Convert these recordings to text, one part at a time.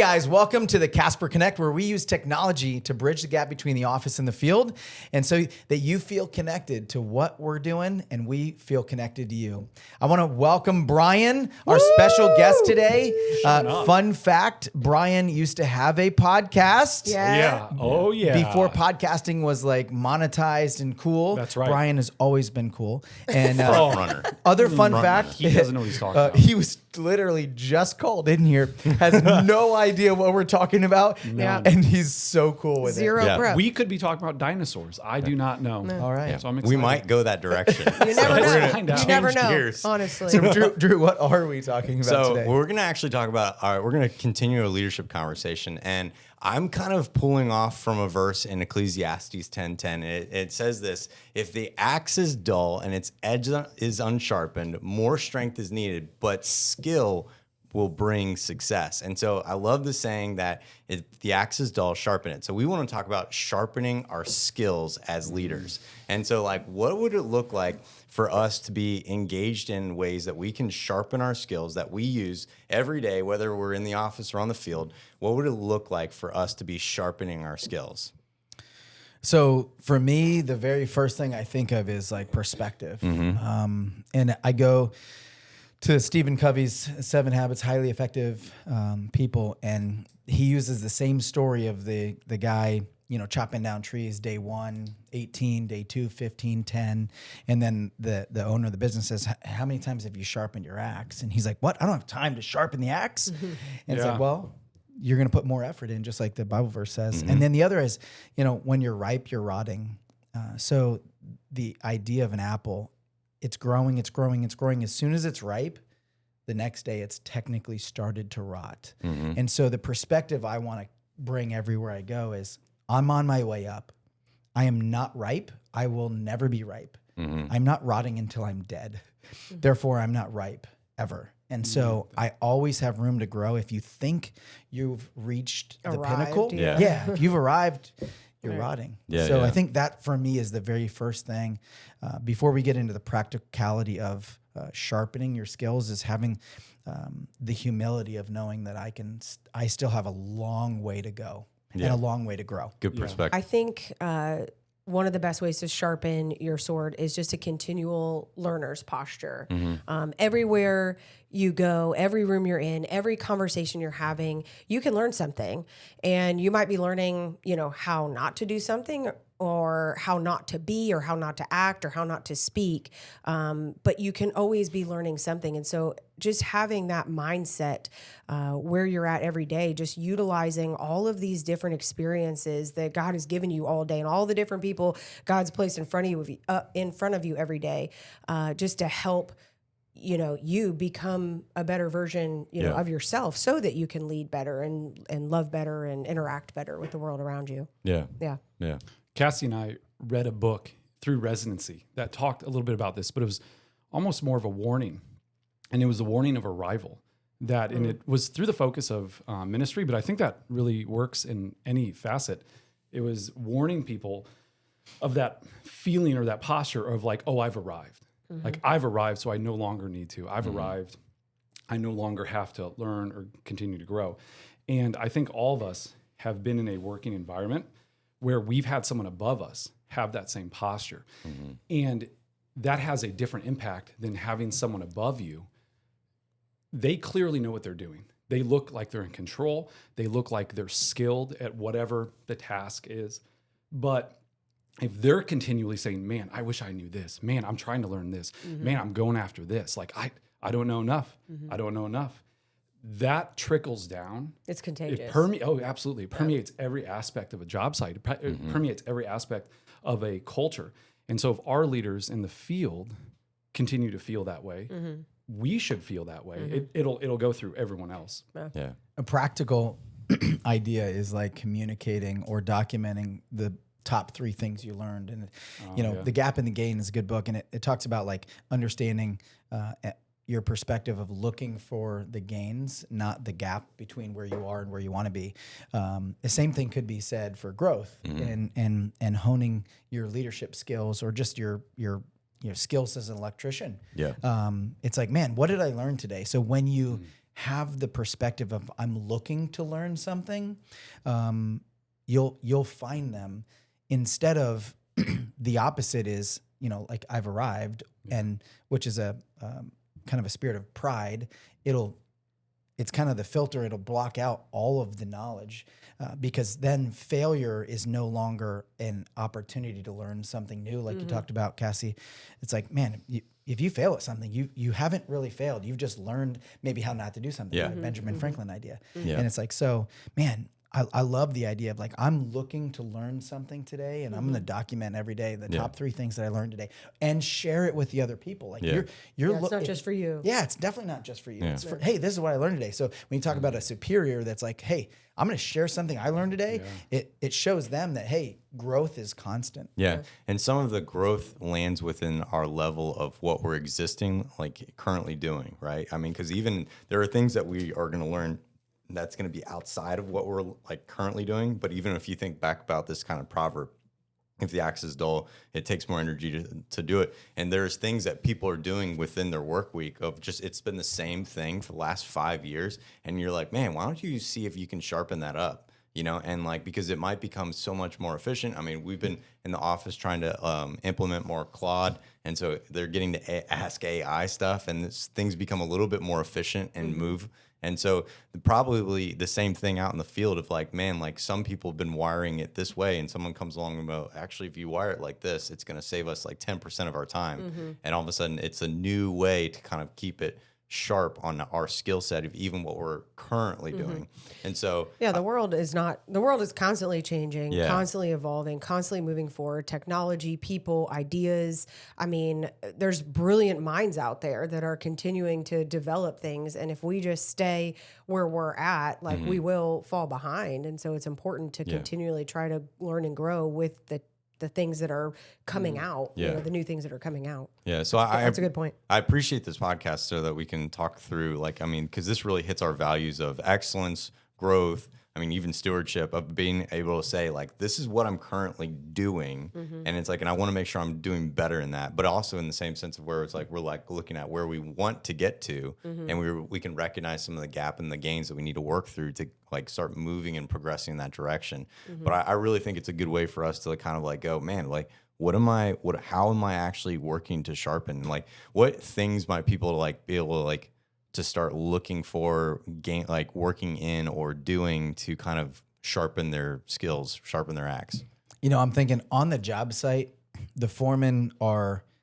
guys, welcome to the Kasper Konnect, where we use technology to bridge the gap between the office and the field, and so that you feel connected to what we're doing and we feel connected to you. I want to welcome Brian, our special guest today. Fun fact, Brian used to have a podcast. Yeah. Oh, yeah. Before podcasting was like monetized and cool. That's right. Brian has always been cool. And Runner. other fun fact, He doesn't know what he's talking about. he was literally just called in here, has no idea what we're talking about, and he's so cool with Zero it. prep. We could be talking about dinosaurs. I do not know. All right. So I'm excited. We might go that direction. You never Let's know. find out. You never Change know, gears. honestly. So Drew, what are we talking about So today? we're going to actually talk about, we're going to continue a leadership conversation. And I'm kind of pulling off from a verse in Ecclesiastes 10:10. It says this: if the axe is dull and its edge is unsharpened, more strength is needed, but skill will bring success. And so I love the saying that if the axe is dull, sharpen it. So we want to talk about sharpening our skills as leaders. And so like, what would it look like for us to be engaged in ways that we can sharpen our skills that we use every day, whether we're in the office or on the field? What would it look like for us to be sharpening our skills? So for me, the very first thing I think of is like perspective. And I go to Stephen Covey's 7 Habits Highly Effective People, and he uses the same story of the guy, you know, chopping down trees, day 1, 18, day 2, 15, 10. And then the owner of the business says, how many times have you sharpened your axe? And he's like, what? I don't have time to sharpen the axe. And it's like, well, you're going to put more effort in, just like the Bible verse says. And then the other is, you know, when you're ripe, you're rotting. So the idea of an apple, it's growing, it's growing, it's growing. As soon as it's ripe, the next day it's technically started to rot. And so the perspective I want to bring everywhere I go is, I'm on my way up. I am not ripe. I will never be ripe. I'm not rotting until I'm dead. Therefore, I'm not ripe ever. And so I always have room to grow. If you think you've reached the pinnacle, if you've arrived, you're rotting. I think that for me is the very first thing. Before we get into the practicality of sharpening your skills, is having the humility of knowing that I still have a long way to go and a long way to grow. Good perspective. I think one of the best ways to sharpen your sword is just a continual learner's posture. Everywhere you go, every room you're in, every conversation you're having, you can learn something. And you might be learning, you know, how not to do something, or how not to be, or how not to act, or how not to speak. But you can always be learning something. And so just having that mindset where you're at every day, just utilizing all of these different experiences that God has given you all day, and all the different people God's placed in front of you every day, just to help, you know, you become a better version, you know, of yourself, so that you can lead better and love better and interact better with the world around you. Yeah. Cassie and I read a book through residency that talked a little bit about this, but it was almost more of a warning. And it was a warning of arrival. And it was through the focus of ministry, but I think that really works in any facet. It was warning people of that feeling or that posture of like, oh, I've arrived. Like, I've arrived, so I no longer need to. I've arrived. I no longer have to learn or continue to grow. And I think all of us have been in a working environment where we've had someone above us have that same posture. And that has a different impact than having someone above you. They clearly know what they're doing. They look like they're in control. They look like they're skilled at whatever the task is. But if they're continually saying, man, I wish I knew this. Man, I'm trying to learn this. Man, I'm going after this. Like, I don't know enough. I don't know enough. That trickles down. It's contagious. Absolutely. It permeates every aspect of a job site. It permeates every aspect of a culture. And so if our leaders in the field continue to feel that way, we should feel that way. It'll go through everyone else. A practical idea is like communicating or documenting the top 3 things you learned. And, The Gap and the Gain is a good book. And it talks about like understanding your perspective of looking for the gains, not the gap between where you are and where you want to be. The same thing could be said for growth and honing your leadership skills, or just your skills as an electrician. It's like, man, what did I learn today? So when you have the perspective of I'm looking to learn something, you'll find them, instead of the opposite is, like I've arrived, and which is a kind of a spirit of pride. It's kind of the filter. It'll block out all of the knowledge, because then failure is no longer an opportunity to learn something new. Like you talked about, Cassie, it's like, man, if you fail at something, you haven't really failed. You've just learned maybe how not to do something. Like Benjamin Franklin idea. And it's like, so man, I love the idea of like, I'm looking to learn something today, and I'm going to document every day the top 3 things that I learned today and share it with the other people. Like you're it's not just for you. Yeah, it's definitely not just for you. It's for, hey, this is what I learned today. So when you talk about a superior that's like, hey, I'm going to share something I learned today, it shows them that, hey, growth is constant. Yeah. And some of the growth lands within our level of what we're like currently doing, right? I mean, because even there are things that we are going to learn that's going to be outside of what we're like currently doing. But even if you think back about this kind of proverb, if the axe is dull, it takes more energy to do it. And there's things that people are doing within their work week of just, it's been the same thing for the last 5 years. And you're like, man, why don't you see if you can sharpen that up? And like, because it might become so much more efficient. I mean, we've been in the office trying to implement more Claude. And so they're getting to ask AI stuff, and things become a little bit more efficient and move. And so probably the same thing out in the field of like, man, like some people have been wiring it this way, and someone comes along and goes, actually, if you wire it like this, it's going to save us like 10% of our time. And all of a sudden it's a new way to kind of keep it sharp on our skill set of even what we're currently doing. And so the world is constantly changing, constantly evolving, constantly moving forward. Technology, people, ideas. I mean, there's brilliant minds out there that are continuing to develop things, and if we just stay where we're at, like we will fall behind. And so it's important to continually try to learn and grow with the things that are coming out, the new things that are coming out. Yeah. So that's a good point. I appreciate this podcast so that we can talk through, like, I mean, because this really hits our values of excellence, growth, I mean, even stewardship, of being able to say, like, this is what I'm currently doing. And it's like, and I want to make sure I'm doing better in that, but also in the same sense of where it's like, we're like looking at where we want to get to, and we can recognize some of the gap and the gains that we need to work through to like start moving and progressing in that direction. But I really think it's a good way for us to kind of like go, man, like, how am I actually working to sharpen? Like, what things might people like be able to like to start looking for, like working in or doing to kind of sharpen their skills, sharpen their axe? I'm thinking on the job site, the foremen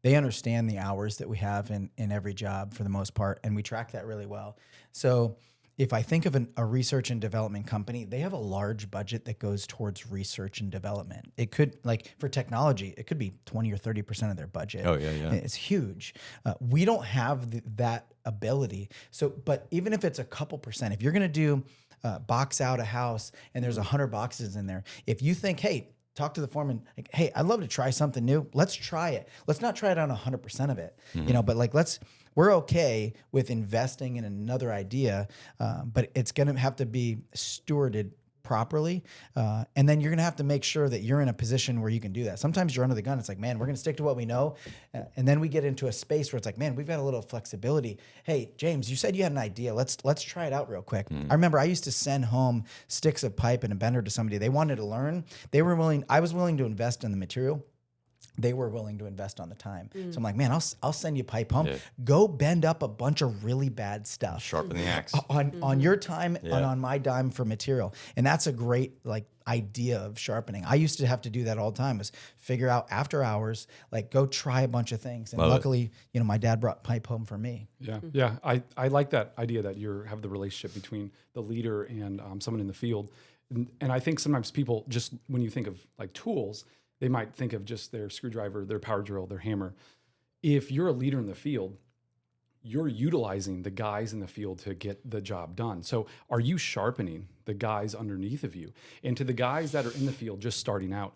they understand the hours that we have in every job for the most part, and we track that really well. So if I think of a research and development company, they have a large budget that goes towards research and development. It could, like for technology, it could be 20 or 30% of their budget. Oh, yeah. It's huge. We don't have that ability. So, but even if it's a couple percent, if you're going to do box out a house and there's 100 boxes in there, if you think, hey, talk to the foreman, like, hey, I'd love to try something new. Let's try it. Let's not try it on 100% of it, but like, we're okay with investing in another idea, but it's going to have to be stewarded properly. And then you're going to have to make sure that you're in a position where you can do that. Sometimes you're under the gun. It's like, man, we're going to stick to what we know. And then we get into a space where it's like, man, we've got a little flexibility. Hey, James, you said you had an idea. Let's try it out real quick. I remember I used to send home sticks of pipe and a bender to somebody. They wanted to learn. I was willing to invest in the material. They were willing to invest on the time. So I'm like, man, I'll send you pipe home. Yeah. Go bend up a bunch of really bad stuff. Sharpen the axe. On your time and on my dime for material. And that's a great like idea of sharpening. I used to have to do that all the time, was figure out after hours, like go try a bunch of things. And luckily, my dad brought pipe home for me. Yeah. Yeah. I like that idea that you have the relationship between the leader and someone in the field. And I think sometimes people just, when you think of like tools, they might think of just their screwdriver, their power drill, their hammer. If you're a leader in the field, you're utilizing the guys in the field to get the job done. So are you sharpening the guys underneath of you? And to the guys that are in the field just starting out,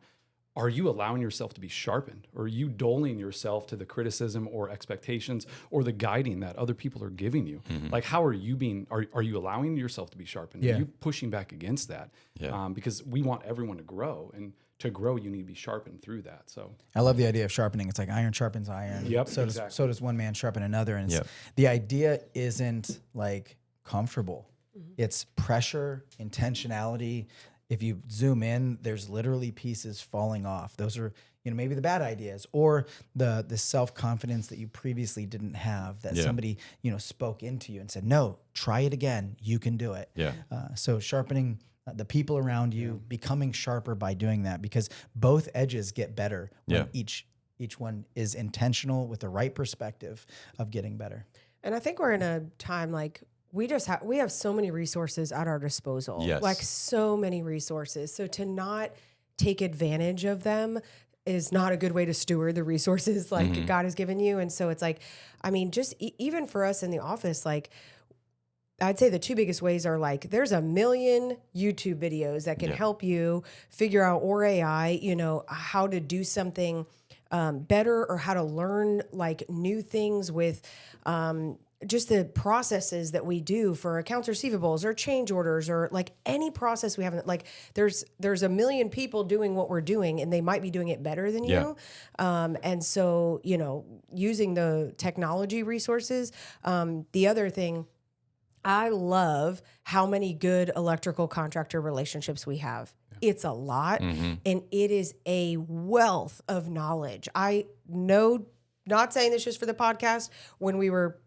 are you allowing yourself to be sharpened? Or are you doling yourself to the criticism or expectations or the guiding that other people are giving you? Like, how are you being, are you allowing yourself to be sharpened? Yeah. Are you pushing back against that? Yeah. Because we want everyone to grow, and to grow, you need to be sharpened through that. So I love the idea of sharpening. It's like iron sharpens iron. Yep. So exactly. does one man sharpen another. And the idea isn't like comfortable. It's pressure, intentionality. If you zoom in, there's literally pieces falling off. Those are, maybe the bad ideas or the self-confidence that you previously didn't have that somebody, spoke into you and said, no, try it again. You can do it. Yeah. So sharpening the people around you, becoming sharper by doing that, because both edges get better when each one is intentional with the right perspective of getting better. And I think we're in a time like we have so many resources at our disposal, like so many resources. So to not take advantage of them is not a good way to steward the resources like God has given you. And so it's like, I mean, just even for us in the office, like I'd say the two biggest ways are like, there's a million YouTube videos that can help you figure out, or AI, how to do something better, or how to learn like new things with just the processes that we do for accounts receivables or change orders, or like any process we have. Like there's a million people doing what we're doing, and they might be doing it better than you. And so, using the technology resources. The other thing, I love how many good electrical contractor relationships we have. It's a lot, and it is a wealth of knowledge. I know, not saying this just for the podcast,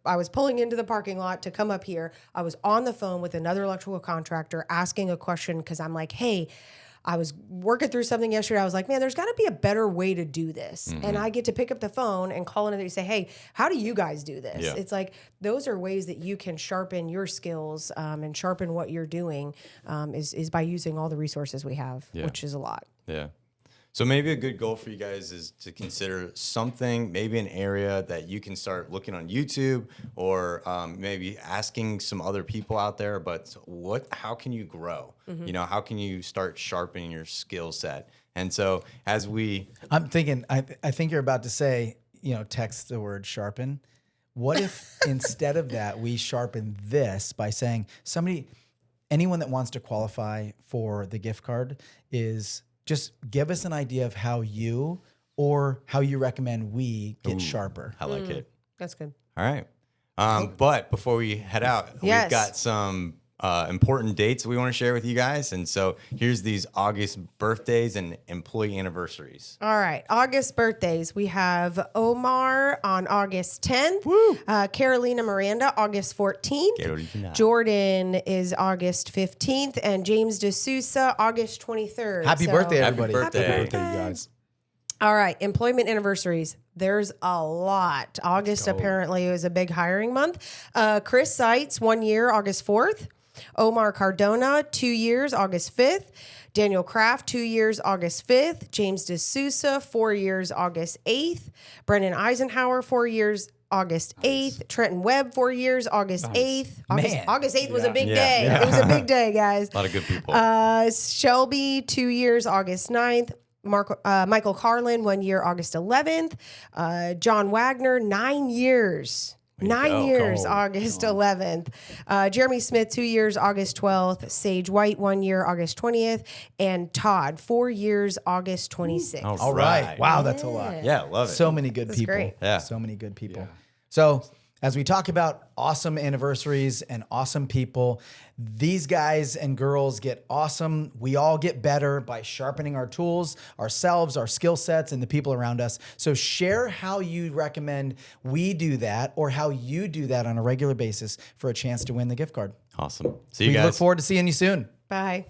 I was pulling into the parking lot to come up here, I was on the phone with another electrical contractor asking a question, because I'm like, hey, I was working through something yesterday. I was like, man, there's got to be a better way to do this. And I get to pick up the phone and call in and say, hey, how do you guys do this? Yeah. It's like, those are ways that you can sharpen your skills and sharpen what you're doing is by using all the resources we have, which is a lot. Yeah. So maybe a good goal for you guys is to consider something, maybe an area that you can start looking on YouTube, or maybe asking some other people out there. But how can you grow? How can you start sharpening your skill set? And so I'm thinking, I think you're about to say, text the word sharpen. What if instead of that, we sharpen this by saying anyone that wants to qualify for the gift card is just give us an idea of how you recommend we get sharper. I like it. That's good. All right. But before we head out, we've got some important dates we want to share with you guys. And so here's these August birthdays and employee anniversaries. All right. August birthdays. We have Omar on August 10th. Carolina Miranda, August 14th. Carolina. Jordan is August 15th. And James D'Souza, August 23rd. Happy birthday, everybody. Happy birthday. Happy birthday, you guys. All right. Employment anniversaries. There's a lot. August apparently is a big hiring month. Chris Seitz, 1 year, August 4th. Omar Cardona, 2 years, August 5th. Daniel Kraft, 2 years, August 5th. James D'Souza, 4 years, August 8th. Brendan Eisenhower, 4 years, August 8th. Trenton Webb, 4 years, August 8th. August 8th was a big day. Yeah. It was a big day, guys. A lot of good people. Shelby, 2 years, August 9th. Michael Carlin, 1 year, August 11th. John Wagner, 9 years. 9 years, August 11th. Jeremy Smith, 2 years, August 12th. Sage White, 1 year, August 20th. And Todd, 4 years, August 26th. All right. Wow, that's a lot. Yeah, love it. So many good people. Great. Yeah. So many good people. Yeah. So as we talk about awesome anniversaries and awesome people, these guys and girls get awesome. We all get better by sharpening our tools, ourselves, our skill sets, and the people around us. So share how you recommend we do that, or how you do that on a regular basis for a chance to win the gift card. Awesome. See you guys. We look forward to seeing you soon. Bye.